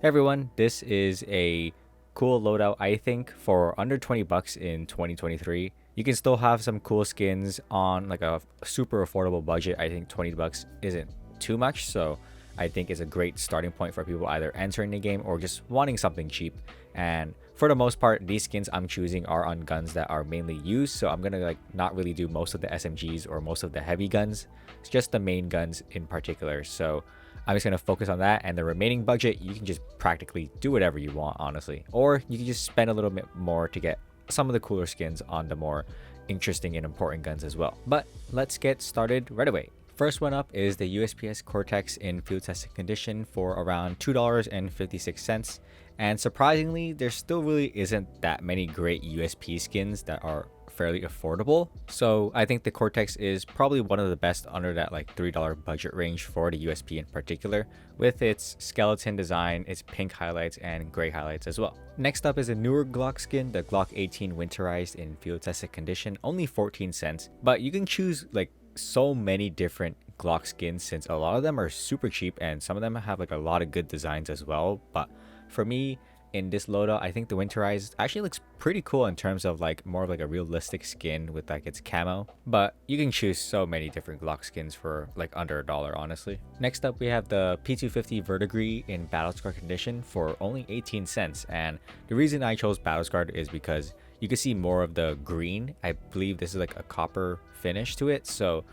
Hey everyone, this is a cool loadout I think for under 20 bucks in 2023. You can still have some cool skins on like a super affordable budget. I think 20 bucks isn't too much, so I think it's a great starting point for people either entering the game or just wanting something cheap. And for the most part, these skins I'm choosing are on guns that are mainly used, so I'm gonna like not really do most of the SMGs or most of the heavy guns. It's just the main guns in particular. So I'm just going to focus on that, and the remaining budget, you can just practically do whatever you want, honestly. Or you can just spend a little bit more to get some of the cooler skins on the more interesting and important guns as well. But let's get started right away. First one up is the USPS Cortex in field tested condition for around $2.56. And surprisingly, there still really isn't that many great USP skins that are fairly affordable. So I think the Cortex is probably one of the best under that like $3 budget range for the USP in particular, with its skeleton design, its pink highlights, and gray highlights as well. Next up is a newer Glock skin, the Glock 18 winterized in field tested condition, only 14 cents, but you can choose like so many different Glock skins since a lot of them are super cheap and some of them have like a lot of good designs as well. But for me, in this loadout, I think the winterized actually looks pretty cool in terms of like more of like a realistic skin with like its camo, but you can choose so many different Glock skins for like under $1, honestly. Next up, we have the P250 Verdigris in Battlescar condition for only 18 cents, and the reason I chose Battlescar is because you can see more of the green. I believe this is like a copper finish to it, so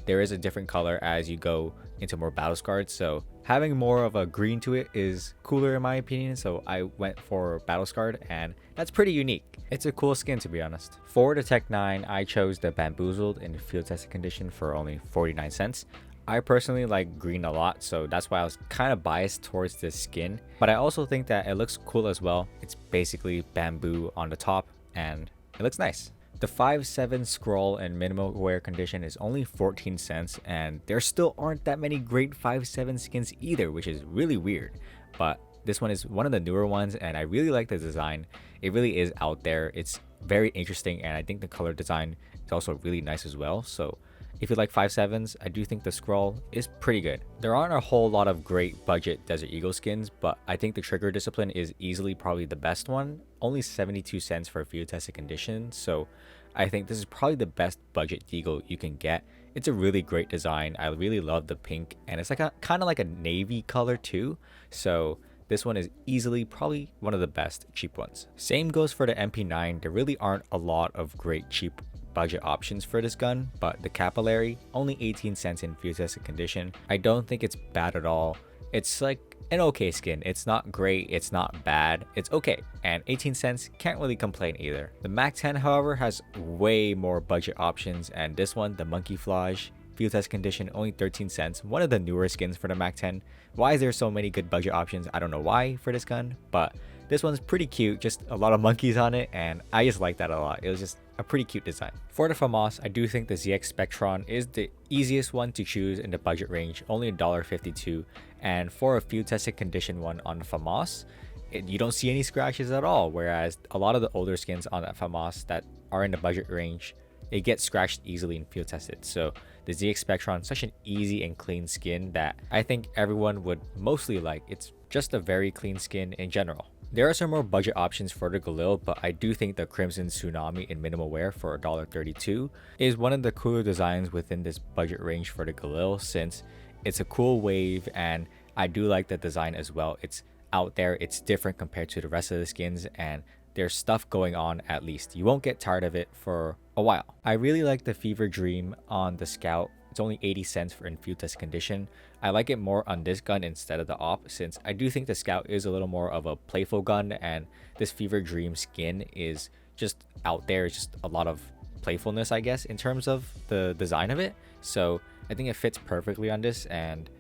there is a different color as you go into more battle scarred, so having more of a green to it is cooler in my opinion, so I went for battle scarred, and that's pretty unique. It's a cool skin, to be honest. For the Tech 9, I chose the Bamboozled in field tested condition for only 49 cents. I personally like green a lot, so that's why I was kind of biased towards this skin, but I also think that it looks cool as well. It's basically bamboo on the top and it looks nice. The 5.7 Scrawl in minimal wear condition is only 14 cents, and there still aren't that many great 5.7 skins either, which is really weird. But this one is one of the newer ones, and I really like the design. It really is out there. It's very interesting, and I think the color design is also really nice as well. So if you like 5.7s, I do think the Scrawl is pretty good. There aren't a whole lot of great budget Desert Eagle skins, but I think the Trigger Discipline is easily probably the best one. Only 72 cents for a field tested condition, so I think this is probably the best budget Deagle you can get. It's a really great design. I really love the pink, and it's like a kind of like a navy color too. So this one is easily probably one of the best cheap ones. Same goes for the MP9. There really aren't a lot of great cheap budget options for this gun, but the Capillary, only 18 cents in field tested condition. I don't think it's bad at all. It's like an okay skin. It's not great, it's not bad, it's okay, and 18 cents, can't really complain either. The Mac 10, however, has way more budget options, and this one, the Monkey Flage field test condition, only 13 cents, one of the newer skins for the Mac 10. Why is there so many good budget options? I don't know why for this gun, but this one's pretty cute, just a lot of monkeys on it, and I just like that a lot. It was just a pretty cute design. For the Famas, I do think the ZX Spectron is the easiest one to choose in the budget range, only $1.52, and for a field tested condition one on the Famas, you don't see any scratches at all, whereas a lot of the older skins on that Famas that are in the budget range, they get scratched easily in field tested. So the ZX Spectron is such an easy and clean skin that I think everyone would mostly like. It's just a very clean skin in general. There are some more budget options for the Galil, but I do think the Crimson Tsunami in minimal wear for $1.32 is one of the cooler designs within this budget range for the Galil, since it's a cool wave and I do like the design as well. It's out there, it's different compared to the rest of the skins, and there's stuff going on at least. You won't get tired of it for a while. I really like the Fever Dream on the Scout. It's only 80 cents for in field test condition. I like it more on this gun instead of the Op, since I do think the Scout is a little more of a playful gun, and this Fever Dream skin is just out there. It's just a lot of playfulness, I guess, in terms of the design of it. So I think it fits perfectly on this, and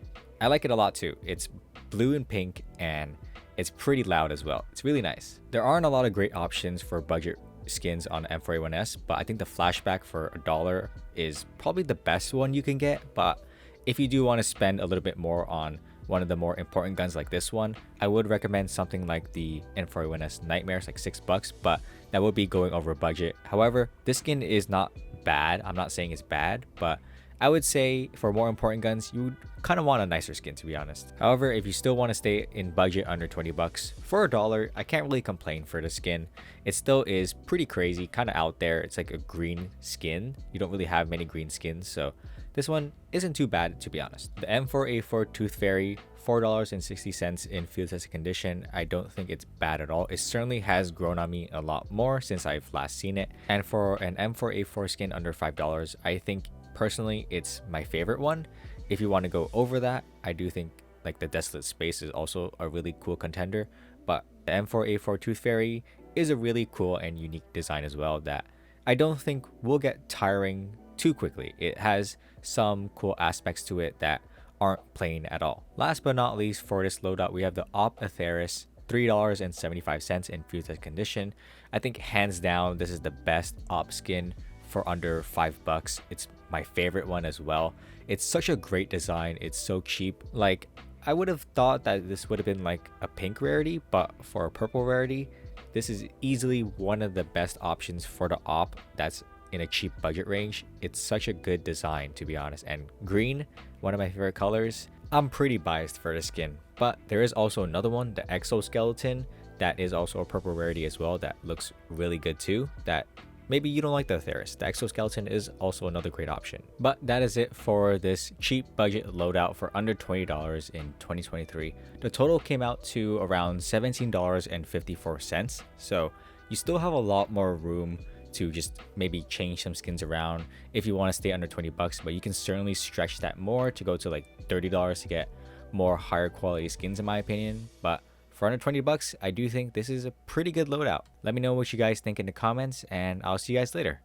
I like it a lot too. It's blue and pink, and it's pretty loud as well. It's really nice. There aren't a lot of great options for budget skins on M4A1S, but I think the Flashback for $1 is probably the best one you can get. But if you do want to spend a little bit more on one of the more important guns like this one, I would recommend something like the M4A1S Nightmares, like $6, but that would be going over budget. However, this skin is not bad. I'm not saying it's bad, but I would say for more important guns, you would kind of want a nicer skin, to be honest. However, if you still want to stay in budget under 20 bucks, for $1, I can't really complain for the skin. It still is pretty crazy, kind of out there. It's like a green skin. You don't really have many green skins, so this one isn't too bad, to be honest. The M4A4 Tooth Fairy, $4.60 in field tested condition. I don't think it's bad at all. It certainly has grown on me a lot more since I've last seen it. And for an M4A4 skin under $5, I think personally it's my favorite one. If you want to go over that, I do think like the Desolate Space is also a really cool contender, but the M4A4 Tooth Fairy is a really cool and unique design as well that I don't think will get tiring too quickly. It has some cool aspects to it that aren't plain at all. Last but not least, for this loadout, we have the Atheris, $3.75 in field test condition. I think hands down this is the best op skin for under $5. It's my favorite one as well. It's such a great design. It's so cheap. Like, I would have thought that this would have been like a pink rarity, but for a purple rarity, this is easily one of the best options for the op that's in a cheap budget range. It's such a good design, to be honest. And green, one of my favorite colors. I'm pretty biased for the skin, but there is also another one, the Exoskeleton, that is also a purple rarity as well, that looks really good too. That maybe you don't like the Atheris. The Exoskeleton is also another great option. But that is it for this cheap budget loadout for under $20 in 2023. The total came out to around $17.54. So you still have a lot more room to just maybe change some skins around if you want to stay under 20 bucks, but you can certainly stretch that more to go to like $30 to get more higher quality skins, in my opinion. But for under 20 bucks, I do think this is a pretty good loadout. Let me know what you guys think in the comments, and I'll see you guys later.